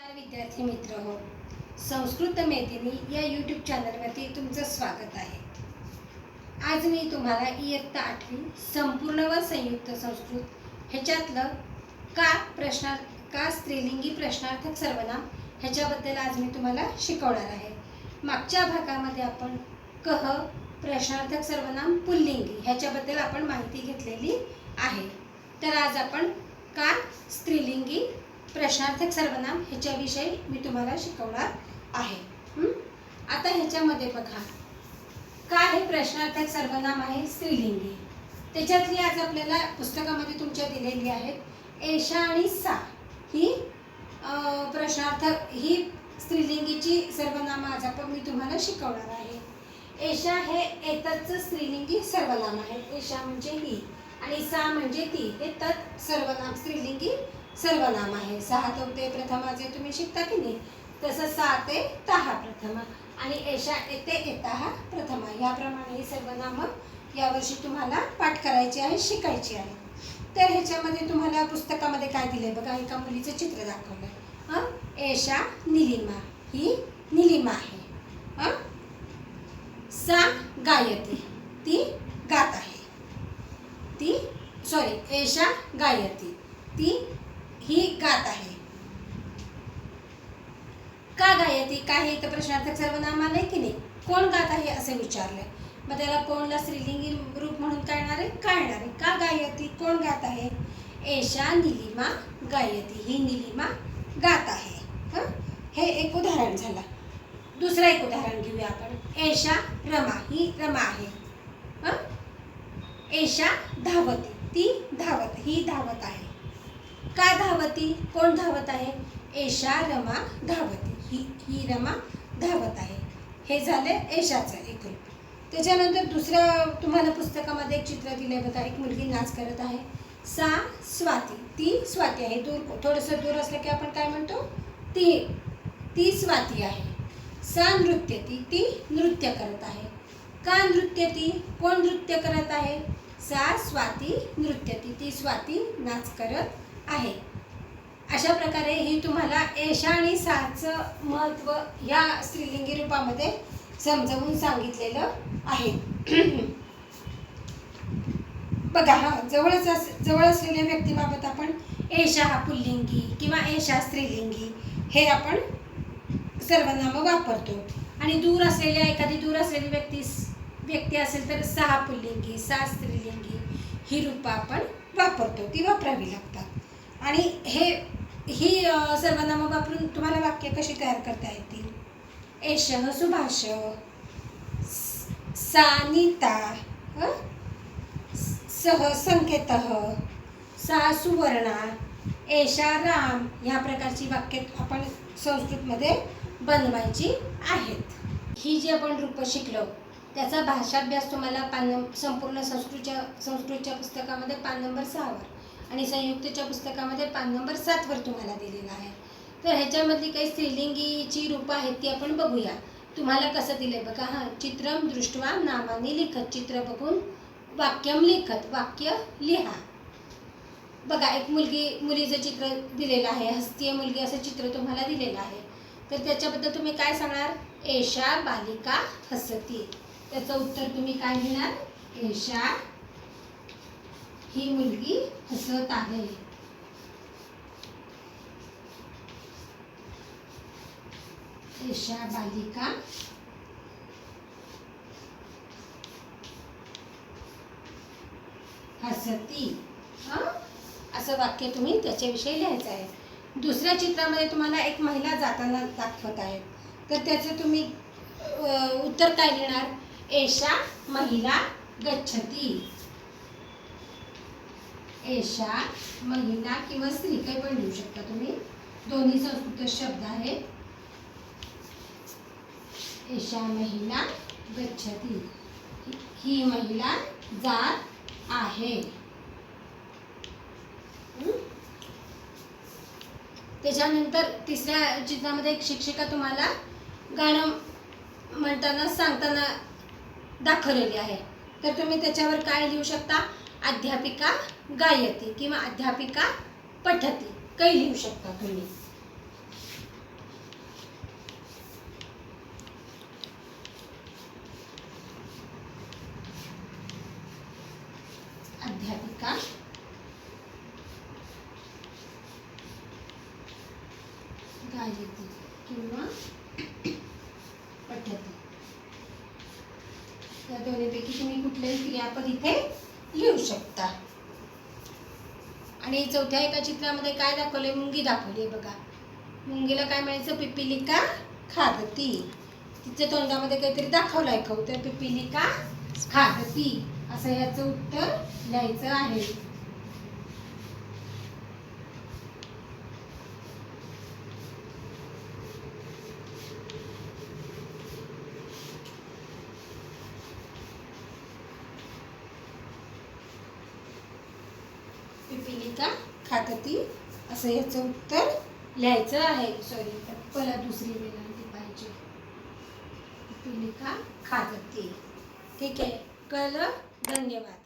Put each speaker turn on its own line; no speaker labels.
नमस्कार विद्यार्थी मित्र हो, संस्कृत मेदिनी या यूट्यूब चॅनलवरती तुमचं स्वागत आहे. आज मी तुम्हाला इयत्ता 8वी संपूर्ण व संयुक्त संस्कृत ह्याच्यातलं का स्त्रीलिंगी प्रश्नार्थक सर्वनाम ह्याच्याबद्दल आज मी तुम्हाला शिकवणार आहे. मागच्या भागामध्ये आपण कह प्रश्नार्थक सर्वनाम पुल्लिंगी ह्याच्याबद्दल आपण माहिती घेतलेली आहे. तर आज आपण का स्त्रीलिंगी प्रश्नार्थक सर्वनाम ह्याच्याविषयी मी तुम्हाला शिकवणार आहे. आता ह्याच्यामध्ये बघा, का हे प्रश्नार्थक सर्वनाम आहे स्त्रीलिंगी. त्याच्यातली आज आपल्याला पुस्तकामध्ये तुमच्या दिलेली आहेत एषा आणि सा ही प्रश्नार्थक ही स्त्रीलिंगीची सर्वनाम आज मी तुम्हाला शिकवणार आहे. एषा हे एतत्चं स्त्रीलिंगी सर्वनाम आहे. एषा म्हणजे ही आणि सा म्हणजे ती, हे तत् सर्वनाम स्त्रीलिंगी सर्वनाम आहे. सहा ते प्रथमा जे तुम्ही शिकता की नाही, तसं सा ते तहा प्रथमा आणि एषा येते एताहा प्रथमा याप्रमाणे ही सर्वनाम यावर्षी तुम्हाला पाठ करायची आहे, शिकायची आहे. तर ह्याच्यामध्ये तुम्हाला पुस्तकामध्ये काय दिलंय बघा, एका मुलीचं चित्र दाखवलंय. एषा निलिमा, ही निलिमा आहे. सा गायती, ती गात आहे. एषा गायती, ती ही गात आहे. का गायती, काय हे तर प्रश्नार्थक सर्वनाम आलंय की नाही, कोण गात आहे असं विचारलंय. मग त्याला कोणला स्त्रीलिंगी रूप म्हणून काय येणार आहे, काय येणार आहे. का गायती, कोण गात आहे. एषा निलिमा गायती, ही निलिमा गात आहे. हे एक उदाहरण झालं. दुसरं एक उदाहरण घेऊया आपण. एषा रमा, ही रमा आहे. एषा धावती, ती धावत, ही धावत आहे. का धावती, कोण धावत आहे. एषा रमा धावती, ही रमा धावत आहे. हे झाले एषाचं एक रूप. त्याच्यानंतर दुसऱ्या तुम्हाला पुस्तकामध्ये एक चित्र दिलंय बघा, एक मुलगी नाच करत आहे. सा स्वाती, ती स्वाती आहे. थोडंसं दूर असलं की आपण काय म्हणतो, ती स्वाती आहे. सा नृत्यती, ती नृत्य करत आहे. का नृत्यती, कोण नृत्य करत आहे. सा स्वाती नृत्यती, ती स्वाती नाच करत आहे. अशा प्रकारे ही तुम्हाला एषा आणि साचं महत्त्व या स्त्रीलिंगी रूपामध्ये समजावून सांगितलेलं आहे. बघा, जवळ असलेल्या व्यक्तीबाबत आपण एषा हा पुल्लिंगी किंवा एषा स्त्रीलिंगी हे आपण सर्वनाम वापरतो. आणि एखादी दूर असलेली व्यक्ती असेल तर सा पुल्लिंगी, सा स्त्रीलिंगी ही रूपं आपण वापरतो, ती वापरावी लागतात. आणि ही सर्वनामं वापरून तुम्हाला वाक्य कशी तयार करता येतील. एषः सुभाष, सा नीता, सः संकेतः, सा सुवर्णा, एषा राम ह्या प्रकारची वाक्य आपण संस्कृतमध्ये बनवायची आहेत. ही जी आपण रूपं शिकलो त्याचा भाषाभ्यास तुम्हाला संपूर्ण संस्कृतच्या पुस्तकामध्ये पान नंबर 6वर आणि संयुक्तच्या पुस्तकामध्ये पान नंबर 7वर तुम्हाला दिलेला आहे. तर ह्याच्यामधली काही स्त्रीलिंगीची रूपं आहेत ती आपण बघूया. तुम्हाला कसं दिलंय बघा. चित्रम दृष्ट्वा नामानी लिखत, चित्र बघून वाक्यम लिखत, वाक्य लिहा. बघा, एक मुलीचं चित्र दिलेलं आहे, हसतीय मुलगी असं चित्र तुम्हाला दिलेलं आहे. तर त्याच्याबद्दल तुम्ही काय सांगणार. एषा बालिका हसती, त्याचं उत्तर तुम्ही काय लिहिणार. एषा ही मुलगी हसत आहे. एषा बालिका हसती, असं वाक्य तुम्ही त्याच्याविषयी लिहायचं आहे. दुसऱ्या चित्रामध्ये तुम्हाला एक महिला जाताना दाखवत आहेत, तर त्याचं तुम्ही उत्तर काय लिहिणार. एषा महिला गच्छती. एषा महिला किंवा स्त्री काही पण लिहू शकता तुम्ही, दोन्ही संस्कृत शब्द आहेत. एषा महिला गच्छती, ही महिला जात आहे. त्याच्यानंतर तिसऱ्या चित्रामध्ये एक शिक्षिका तुम्हाला गाणं म्हणताना सांगताना दाखवलेली आहे, तर तुम्ही त्याच्यावर काय लिहू शकता. अध्यापिका गायती किंवा अध्यापिका पठती काही लिहू शकता तुम्ही. पिपीलिका गायती किंवा पठती. या दोन्हीपैकी तुम्ही कुठलेही क्रियापद इथे लिहू शकता. आणि चौथ्या एका चित्रामध्ये काय दाखवले? मुंगी दाखवली बघा. मुंगीला काय म्हणायचं? पिपीलिका खादती. तिच्या तोंडामध्ये काहीतरी दाखवलंय खाऊ, तर पिपीलिका खादती असं याचं उत्तर लिहायचं आहे. पिपीलिका खादती असं याचं उत्तर लिहायचं आहे. सॉरी, पहिला दुसरी वेलांटी पाहिजे. पिपीलिका खादती. ठीक आहे, कळलं? धन्यवाद.